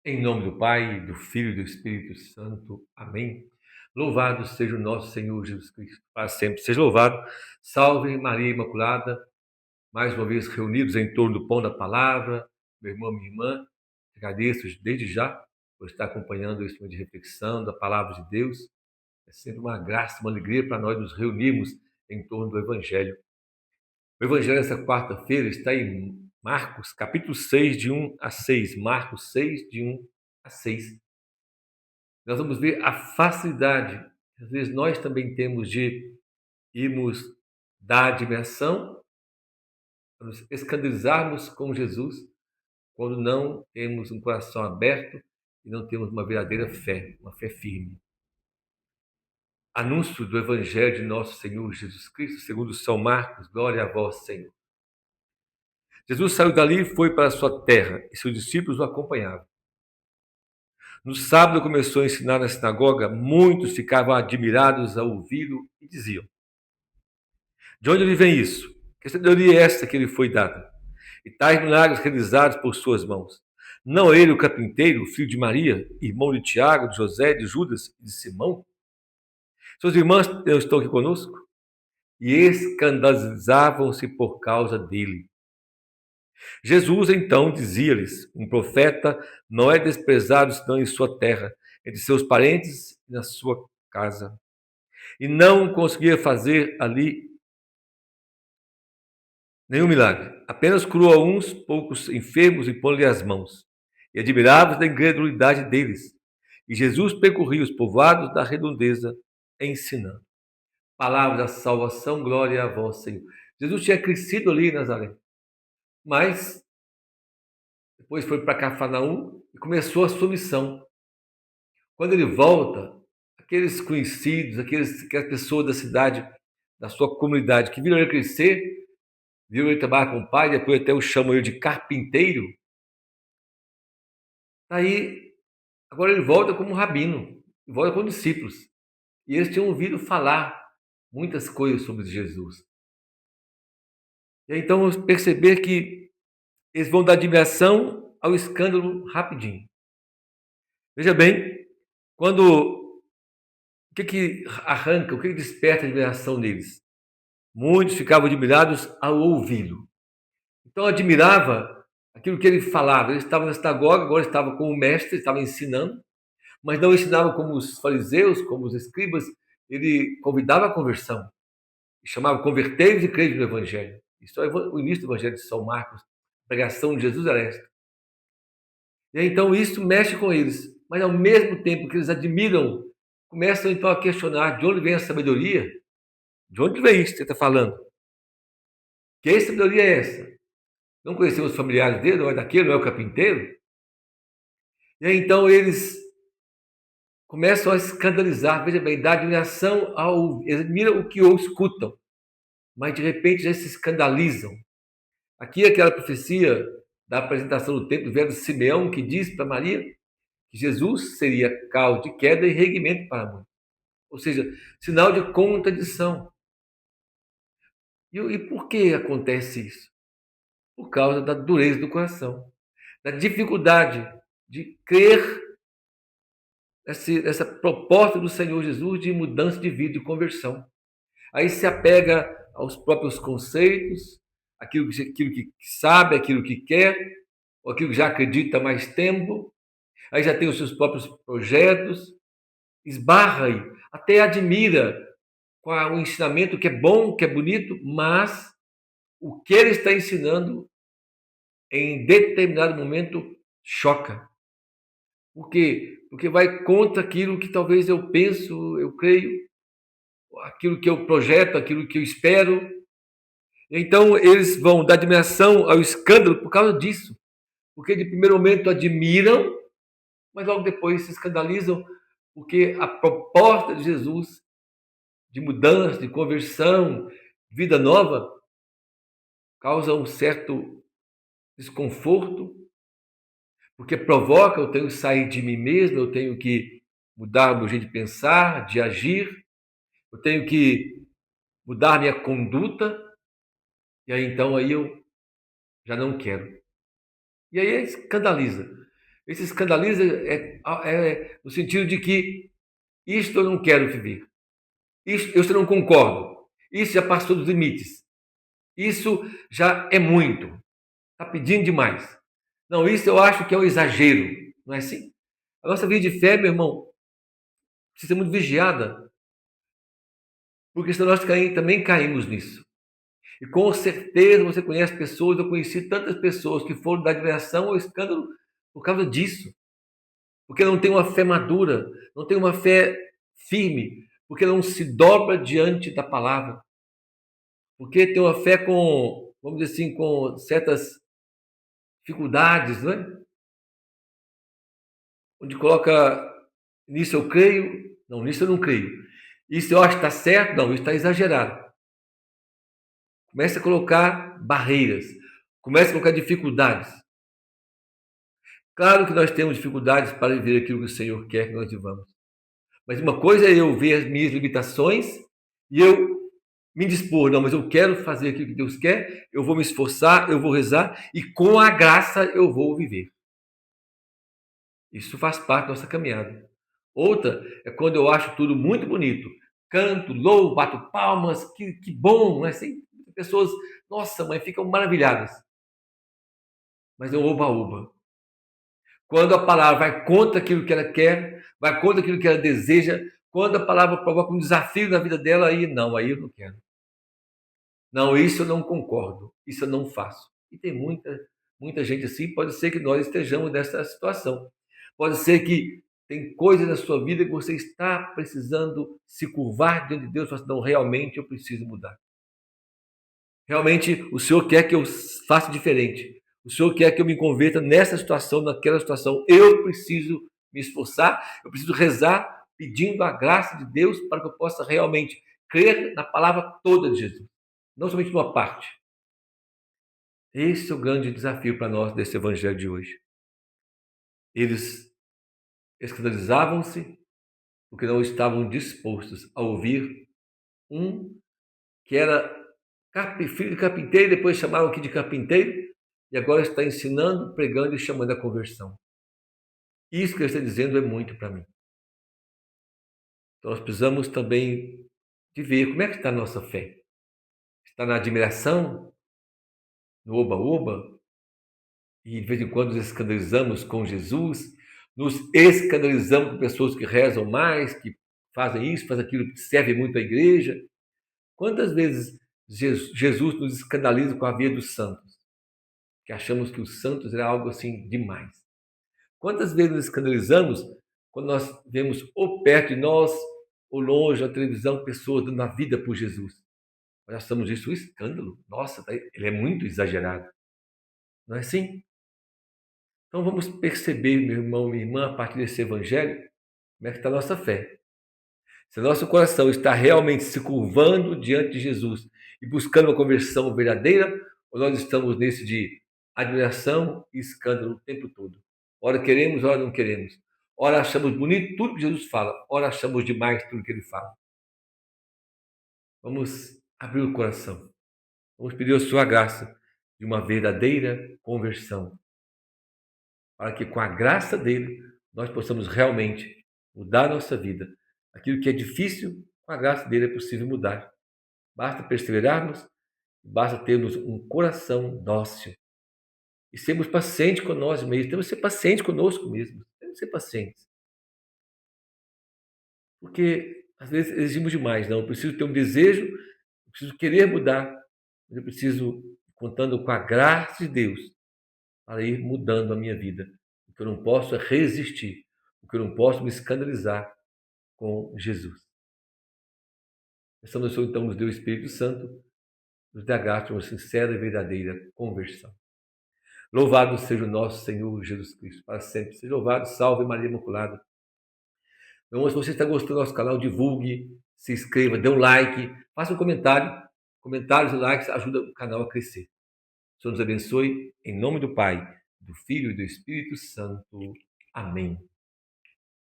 Em nome do Pai, do Filho e do Espírito Santo. Amém. Louvado seja o nosso Senhor Jesus Cristo, para sempre seja louvado. Salve Maria Imaculada, mais uma vez reunidos em torno do pão da palavra. Meu irmão, minha irmã, agradeço desde já por estar acompanhando esse momento de reflexão da palavra de Deus. É sempre uma graça, uma alegria para nós nos reunirmos em torno do Evangelho. O Evangelho dessa quarta-feira está em Marcos, capítulo 6, de 1 a 6. Marcos 6, de 1 a 6. Nós vamos ver a facilidade, às vezes nós também temos de irmos dar admiração, nos escandalizarmos com Jesus, quando não temos um coração aberto e não temos uma verdadeira fé, uma fé firme. Anúncio do Evangelho de nosso Senhor Jesus Cristo, segundo São Marcos. Glória a vós, Senhor. Jesus saiu dali e foi para a sua terra, e seus discípulos o acompanhavam. No sábado começou a ensinar na sinagoga, muitos ficavam admirados ao ouvi-lo e diziam: de onde lhe vem isso? Que sabedoria é esta que lhe foi dada? E tais milagres realizados por suas mãos. Não é ele o carpinteiro, filho de Maria, irmão de Tiago, de José, de Judas e de Simão? Suas irmãs estão aqui conosco? E escandalizavam-se por causa dele. Jesus então dizia-lhes: um profeta não é desprezado senão em sua terra, entre seus parentes e na sua casa. E não conseguia fazer ali nenhum milagre. Apenas curou a uns poucos enfermos e pôs-lhe as mãos. E admirava-se da incredulidade deles. E Jesus percorria os povoados da redondeza, ensinando. Palavra da salvação, glória a vós, Senhor. Jesus tinha crescido ali em Nazaré, mas depois foi para Cafarnaum e começou a sua missão. Quando ele volta, aqueles conhecidos, aquelas pessoas da cidade, da sua comunidade, que viram ele crescer, viram ele trabalhar com o pai, depois até o chamam ele de carpinteiro. Aí, agora ele volta como rabino, volta com discípulos. E eles tinham ouvido falar muitas coisas sobre Jesus. E aí, então vamos perceber que eles vão da admiração ao escândalo rapidinho. Veja bem, o que arranca, o que desperta a admiração deles? Muitos ficavam admirados ao ouvi-lo. Então admirava aquilo que ele falava. Ele estava na sinagoga, agora estava como mestre, estava ensinando, mas não ensinava como os fariseus, como os escribas. Ele convidava a conversão, chamava converteiros e crentes no Evangelho. Isso é o início do Evangelho de São Marcos. A pregação de Jesus era esta. E então isso mexe com eles, mas ao mesmo tempo que eles admiram, começam então a questionar de onde vem a sabedoria, de onde vem isso que você está falando? Que sabedoria é essa? Não conhecemos os familiares dele, não é daquele, não é o carpinteiro? E aí, então eles começam a escandalizar, veja bem, da admiração ao. Eles admiram o que ou escutam, mas de repente já se escandalizam. Aqui aquela profecia da apresentação do templo, velho Simeão, que diz para Maria que Jesus seria causa de queda e erguimento para a mãe. Ou seja, sinal de contradição. E por que acontece isso? Por causa da dureza do coração, da dificuldade de crer essa proposta do Senhor Jesus de mudança de vida, de conversão. Aí se apega aos próprios conceitos, aquilo que sabe, aquilo que quer, ou aquilo que já acredita há mais tempo, aí já tem os seus próprios projetos, esbarra aí, até admira com o ensinamento que é bom, que é bonito, mas o que ele está ensinando em determinado momento choca. Por quê? Porque vai contra aquilo que talvez eu penso, eu creio, aquilo que eu projeto, aquilo que eu espero. Então eles vão da admiração ao escândalo por causa disso. Porque de primeiro momento admiram, mas logo depois se escandalizam, porque a proposta de Jesus de mudança, de conversão, vida nova, causa um certo desconforto, porque provoca, eu tenho que sair de mim mesmo, eu tenho que mudar o meu jeito de pensar, de agir, eu tenho que mudar minha conduta, e aí então aí eu já não quero. E aí escandaliza. Esse escandaliza no sentido de que isto eu não quero viver. Isso eu não concordo. Isso já passou dos limites. Isso já é muito. Está pedindo demais. Não, isso eu acho que é um exagero. Não é assim? A nossa vida de fé, meu irmão, precisa ser muito vigiada, porque senão nós também caímos nisso. E com certeza você conhece pessoas, eu conheci tantas pessoas que foram da admiração ao escândalo por causa disso. Porque não tem uma fé madura, não tem uma fé firme, porque não se dobra diante da palavra. Porque tem uma fé com, vamos dizer assim, com certas dificuldades, não é? Onde coloca, nisso eu creio, não, nisso eu não creio. Isso eu acho que está certo, não, isso está exagerado. Começa a colocar barreiras, começa a colocar dificuldades. Claro que nós temos dificuldades para viver aquilo que o Senhor quer que nós vivamos. Mas uma coisa é eu ver as minhas limitações e eu me dispor, não, mas eu quero fazer aquilo que Deus quer, eu vou me esforçar, eu vou rezar e com a graça eu vou viver. Isso faz parte da nossa caminhada. Outra é quando eu acho tudo muito bonito. Canto, louvo, bato palmas, que bom, não é assim? Pessoas, nossa, mãe, ficam maravilhadas. Mas é um oba-oba. Quando a palavra vai contra aquilo que ela quer, vai contra aquilo que ela deseja, quando a palavra provoca um desafio na vida dela, aí não, aí eu não quero. Não, isso eu não concordo, isso eu não faço. E tem muita gente assim, pode ser que nós estejamos nessa situação. Pode ser que tem coisas na sua vida que você está precisando se curvar diante de Deus e falar assim, não, realmente eu preciso mudar. Realmente o Senhor quer que eu faça diferente. O Senhor quer que eu me converta nessa situação, naquela situação. Eu preciso me esforçar, eu preciso rezar pedindo a graça de Deus para que eu possa realmente crer na palavra toda de Jesus, não somente numa parte. Esse é o grande desafio para nós desse evangelho de hoje. Eles escandalizavam-se porque não estavam dispostos a ouvir um que era filho de carpinteiro, depois chamaram aqui de carpinteiro, e agora está ensinando, pregando e chamando a conversão. Isso que ele está dizendo é muito para mim. Então nós precisamos também de ver como é que está a nossa fé. Está na admiração, no oba-oba, e de vez em quando nos escandalizamos com Jesus, nos escandalizamos com pessoas que rezam mais, que fazem isso, fazem aquilo, que servem muito à igreja. Quantas vezes Jesus nos escandaliza com a vida dos santos? Que achamos que os santos era algo assim demais. Quantas vezes nos escandalizamos quando nós vemos ou perto de nós ou longe na televisão pessoas dando a vida por Jesus? Nós achamos isso um escândalo. Nossa, ele é muito exagerado. Não é assim? Então vamos perceber, meu irmão, minha irmã, a partir desse evangelho, como é que está a nossa fé. Se nosso coração está realmente se curvando diante de Jesus e buscando uma conversão verdadeira, ou nós estamos nesse de admiração e escândalo o tempo todo. Ora queremos, ora não queremos. Ora achamos bonito tudo que Jesus fala, ora achamos demais tudo que ele fala. Vamos abrir o coração. Vamos pedir a sua graça de uma verdadeira conversão, para que com a graça dele nós possamos realmente mudar a nossa vida. Aquilo que é difícil, com a graça dele é possível mudar. Basta perseverarmos, basta termos um coração dócil e sermos pacientes com nós mesmos. Temos que ser pacientes conosco mesmos. Temos que ser pacientes. Porque às vezes exigimos demais. Não, eu preciso ter um desejo, eu preciso querer mudar, mas eu preciso, contando com a graça de Deus, para ir mudando a minha vida. O que eu não posso é resistir. O que eu não posso é me escandalizar com Jesus. Peçamos, então, nos dê o Espírito Santo, nos dê a graça de uma sincera e verdadeira conversão. Louvado seja o nosso Senhor Jesus Cristo, para sempre. Seja louvado, salve Maria Imaculada. Então, se você está gostando do nosso canal, divulgue, se inscreva, dê um like, faça um comentário. Comentários e likes ajudam o canal a crescer. O Senhor nos abençoe, em nome do Pai, do Filho e do Espírito Santo. Amém.